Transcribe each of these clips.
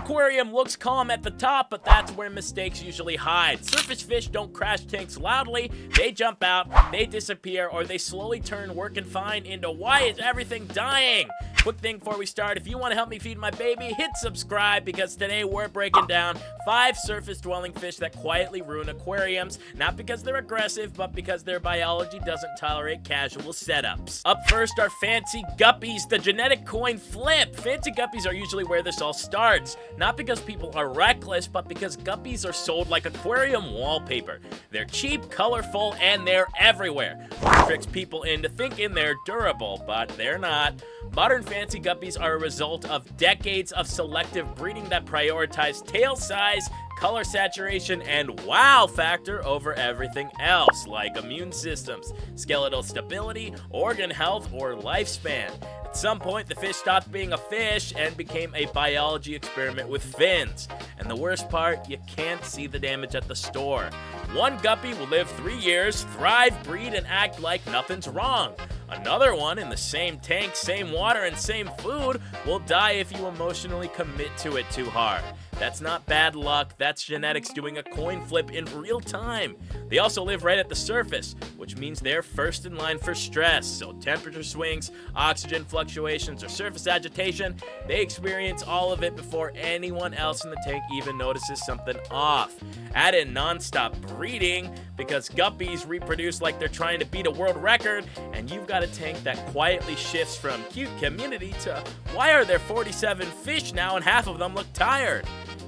aquarium looks calm at the top, but that's where mistakes usually hide. Surface fish don't crash tanks loudly, they jump out, they disappear, or they slowly turn working fine into why is everything dying? Quick thing before we start, if you want to help me feed my baby, hit subscribe, because today we're breaking down 5 surface-dwelling fish that quietly ruin aquariums, not because they're aggressive, but because their biology doesn't tolerate casual setups. Up first are fancy guppies, the genetic coin flip. Fancy guppies are usually where this all starts, not because people are reckless, but because guppies are sold like aquarium wallpaper. They're cheap, colorful, and they're everywhere, which tricks people into thinking they're durable, but they're not. Modern fancy guppies are a result of decades of selective breeding that prioritized tail size, color saturation, and wow factor over everything else, like immune systems, skeletal stability, organ health, or lifespan. At some point, the fish stopped being a fish and became a biology experiment with fins. And the worst part, you can't see the damage at the store. One guppy will live 3 years, thrive, breed, and act like nothing's wrong. Another one in the same tank, same water, and same food will die if you emotionally commit to it too hard. That's not bad luck, that's genetics doing a coin flip in real time. They also live right at the surface, which means they're first in line for stress. So temperature swings, oxygen fluctuations, or surface agitation, they experience all of it before anyone else in the tank even notices something off. Add in non-stop breeding, because guppies reproduce like they're trying to beat a world record, and you've got a tank that quietly shifts from cute community to why are there 47 fish now and half of them look tired?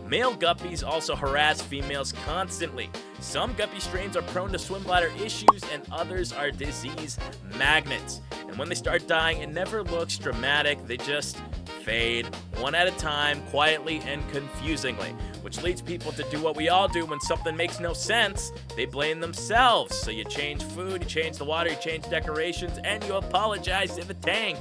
Male guppies also harass females constantly. Some guppy strains are prone to swim bladder issues, and others are disease magnets. And when they start dying, it never looks dramatic, they just fade, one at a time, quietly and confusingly, which leads people to do what we all do when something makes no sense. They blame themselves. So you change food, you change the water, you change decorations, and you apologize to the tank.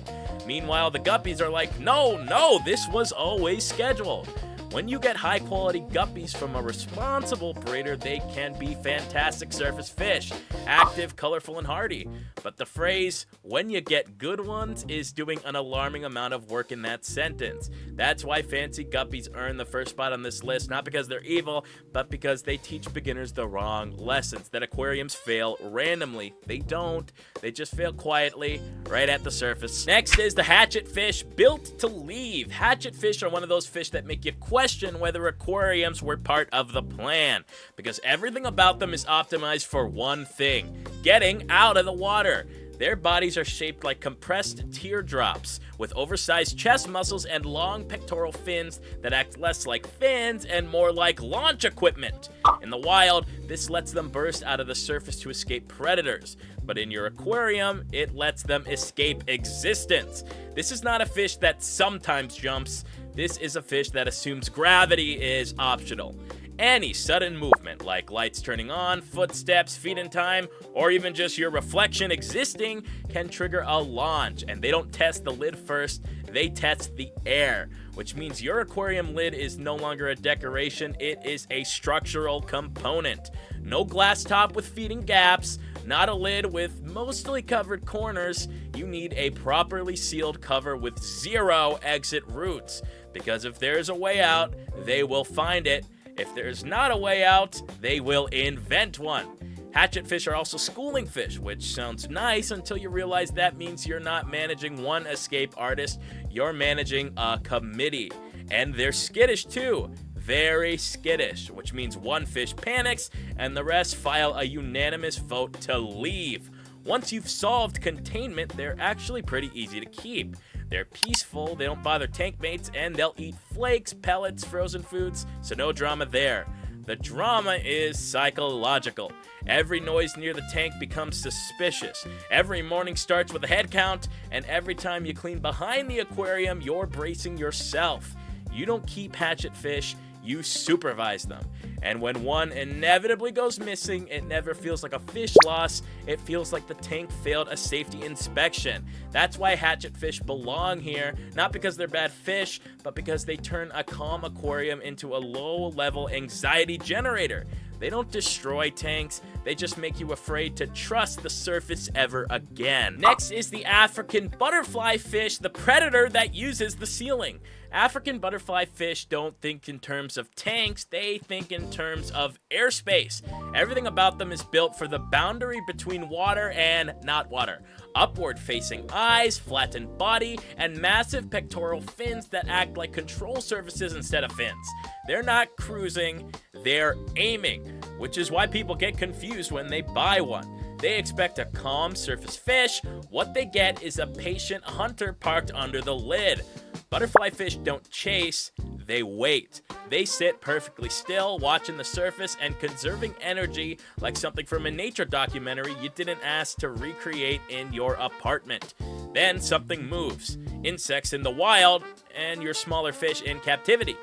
Meanwhile, the guppies are like, no, this was always scheduled. When you get high-quality guppies from a responsible breeder, they can be fantastic surface fish, active, colorful, and hardy. But the phrase, when you get good ones, is doing an alarming amount of work in that sentence. That's why fancy guppies earn the first spot on this list, not because they're evil, but because they teach beginners the wrong lessons, that aquariums fail randomly. They don't. They just fail quietly, right at the surface. Next is the hatchetfish, built to leave. Hatchetfish are one of those fish that make you question whether aquariums were part of the plan, because everything about them is optimized for one thing: getting out of the water. Their bodies are shaped like compressed teardrops, with oversized chest muscles and long pectoral fins that act less like fins and more like launch equipment. In the wild, this lets them burst out of the surface to escape predators, but in your aquarium, it lets them escape existence. This is not a fish that sometimes jumps. This is a fish that assumes gravity is optional. Any sudden movement, like lights turning on, footsteps, feet in time, or even just your reflection existing, can trigger a launch. And they don't test the lid first, they test the air, which means your aquarium lid is no longer a decoration, it is a structural component. No glass top with feeding gaps, not a lid with mostly covered corners. You need a properly sealed cover with 0 exit routes, because if there's a way out, they will find it. If there's not a way out, they will invent one. Hatchetfish are also schooling fish, which sounds nice until you realize that means you're not managing one escape artist, you're managing a committee. And they're skittish too. Very skittish, which means one fish panics and the rest file a unanimous vote to leave. Once you've solved containment, they're actually pretty easy to keep. They're peaceful, they don't bother tank mates, and they'll eat flakes, pellets, frozen foods, so no drama there. The drama is psychological. Every noise near the tank becomes suspicious. Every morning starts with a head count, and every time you clean behind the aquarium, you're bracing yourself. You don't keep hatchetfish, you supervise them. And when one inevitably goes missing, it never feels like a fish loss, it feels like the tank failed a safety inspection. That's why hatchetfish belong here, not because they're bad fish, but because they turn a calm aquarium into a low-level anxiety generator. They don't destroy tanks, they just make you afraid to trust the surface ever again. Next is the African butterfly fish, the predator that uses the ceiling. African butterfly fish don't think in terms of tanks, they think in terms of airspace. Everything about them is built for the boundary between water and not water. Upward facing eyes, flattened body, and massive pectoral fins that act like control surfaces instead of fins. They're not cruising, they're aiming, which is why people get confused when they buy one. They expect a calm surface fish. What they get is a patient hunter parked under the lid. Butterfly fish don't chase, they wait. They sit perfectly still, watching the surface and conserving energy like something from a nature documentary you didn't ask to recreate in your apartment. Then something moves. Insects in the wild, and your smaller fish in captivity.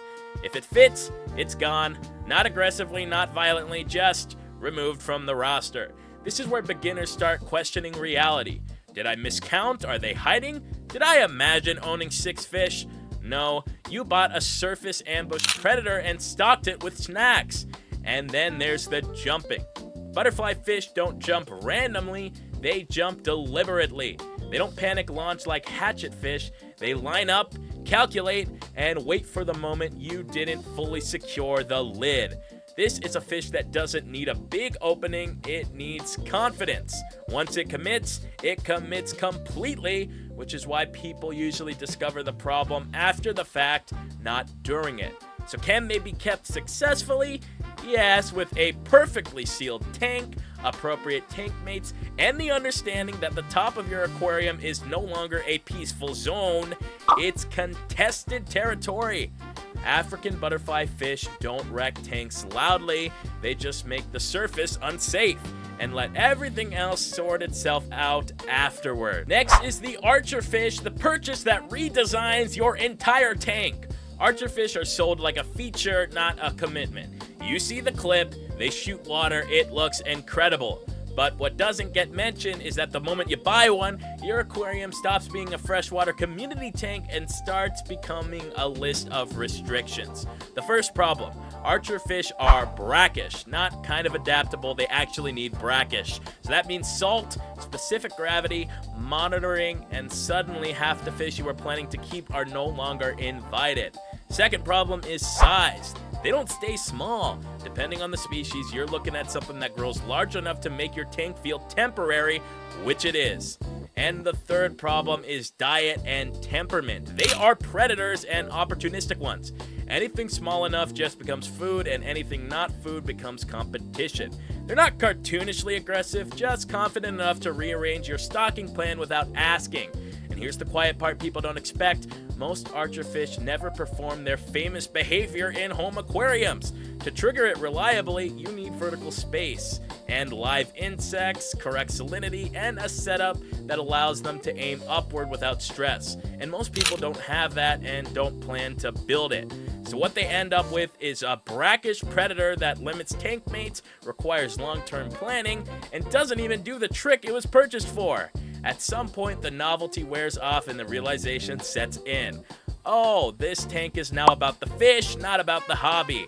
If it fits, it's gone. Not aggressively, not violently, just removed from the roster. This is where beginners start questioning reality. Did I miscount? Are they hiding? Did I imagine owning 6 fish? No, you bought a surface ambush predator and stocked it with snacks. And then there's the jumping. Butterfly fish don't jump randomly, they jump deliberately. They don't panic launch like Hatchetfish. They line up, calculate, and wait for the moment you didn't fully secure the lid. This is a fish that doesn't need a big opening, it needs confidence. Once it commits completely, which is why people usually discover the problem after the fact, not during it. So can they be kept successfully? Yes, with a perfectly sealed tank, appropriate tank mates, and the understanding that the top of your aquarium is no longer a peaceful zone, it's contested territory. African butterfly fish don't wreck tanks loudly, they just make the surface unsafe and let everything else sort itself out afterward. Next is the archerfish, the purchase that redesigns your entire tank. Archerfish are sold like a feature, not a commitment. You see the clip, they shoot water, it looks incredible. But what doesn't get mentioned is that the moment you buy one, your aquarium stops being a freshwater community tank and starts becoming a list of restrictions. The first problem, archerfish are brackish, not kind of adaptable, they actually need brackish. So that means salt, specific gravity, monitoring, and suddenly half the fish you were planning to keep are no longer invited. Second problem is size. They don't stay small. Depending on the species, you're looking at something that grows large enough to make your tank feel temporary, which it is. And the third problem is diet and temperament. They are predators and opportunistic ones. Anything small enough just becomes food, and anything not food becomes competition. They're not cartoonishly aggressive, just confident enough to rearrange your stocking plan without asking. And here's the quiet part people don't expect. Most archerfish never perform their famous behavior in home aquariums. To trigger it reliably, you need vertical space and live insects, correct salinity, and a setup that allows them to aim upward without stress. And most people don't have that and don't plan to build it. So what they end up with is a brackish predator that limits tank mates, requires long-term planning, and doesn't even do the trick it was purchased for. At some point, the novelty wears off and the realization sets in. Oh, this tank is now about the fish, not about the hobby.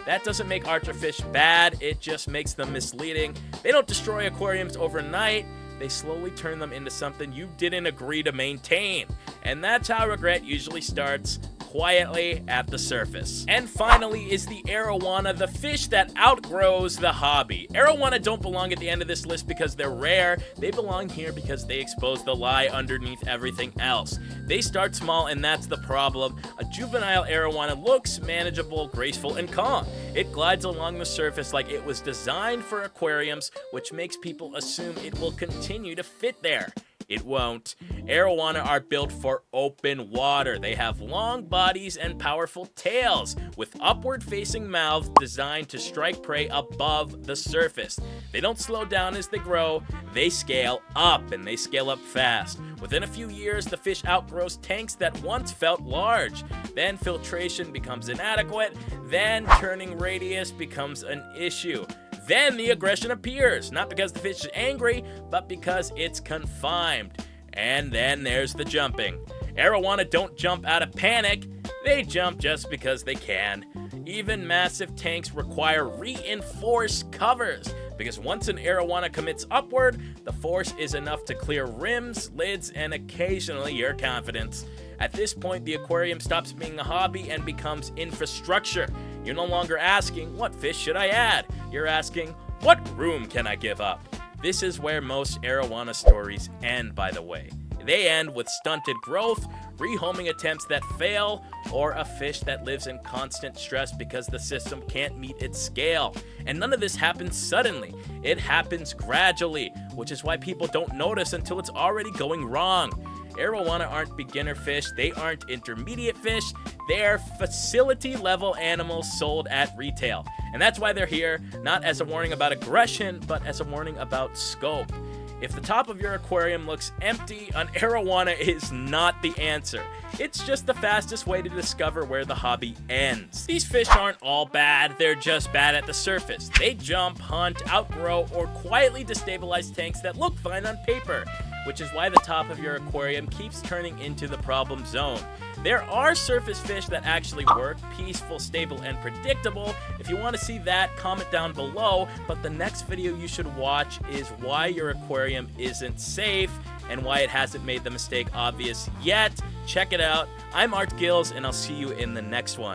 That doesn't make archerfish bad, it just makes them misleading. They don't destroy aquariums overnight, they slowly turn them into something you didn't agree to maintain. And that's how regret usually starts, quietly at the surface. And finally is the Arowana, the fish that outgrows the hobby. Arowana don't belong at the end of this list because they're rare. They belong here because they expose the lie underneath everything else. They start small, and that's the problem. A juvenile Arowana looks manageable, graceful, and calm. It glides along the surface like it was designed for aquariums, which makes people assume it will continue to fit there. It won't. Arowana are built for open water. They have long bodies and powerful tails with upward-facing mouths designed to strike prey above the surface. They don't slow down as they grow, they scale up, and they scale up fast. Within a few years, the fish outgrows tanks that once felt large. Then filtration becomes inadequate, then turning radius becomes an issue. Then the aggression appears, not because the fish is angry, but because it's confined. And then there's the jumping. Arowana don't jump out of panic, They jump just because they can. Even massive tanks require reinforced covers, because once an Arowana commits upward, the force is enough to clear rims, lids, and occasionally your confidence. At this point, the aquarium stops being a hobby and becomes infrastructure. You're no longer asking, what fish should I add? You're asking, what room can I give up? This is where most Arowana stories end, by the way. They end with stunted growth, rehoming attempts that fail, or a fish that lives in constant stress because the system can't meet its scale. And none of this happens suddenly. It happens gradually, which is why people don't notice until it's already going wrong. Arowana aren't beginner fish, they aren't intermediate fish, they're facility level animals sold at retail. And that's why they're here, not as a warning about aggression, but as a warning about scope. If the top of your aquarium looks empty, an Arowana is not the answer. It's just the fastest way to discover where the hobby ends. These fish aren't all bad, they're just bad at the surface. They jump, hunt, outgrow, or quietly destabilize tanks that look fine on paper, which is why the top of your aquarium keeps turning into the problem zone. There are surface fish that actually work, peaceful, stable, and predictable. If you want to see that, comment down below. But the next video you should watch is why your aquarium isn't safe and why it hasn't made the mistake obvious yet. Check it out. I'm Art Gills, and I'll see you in the next one.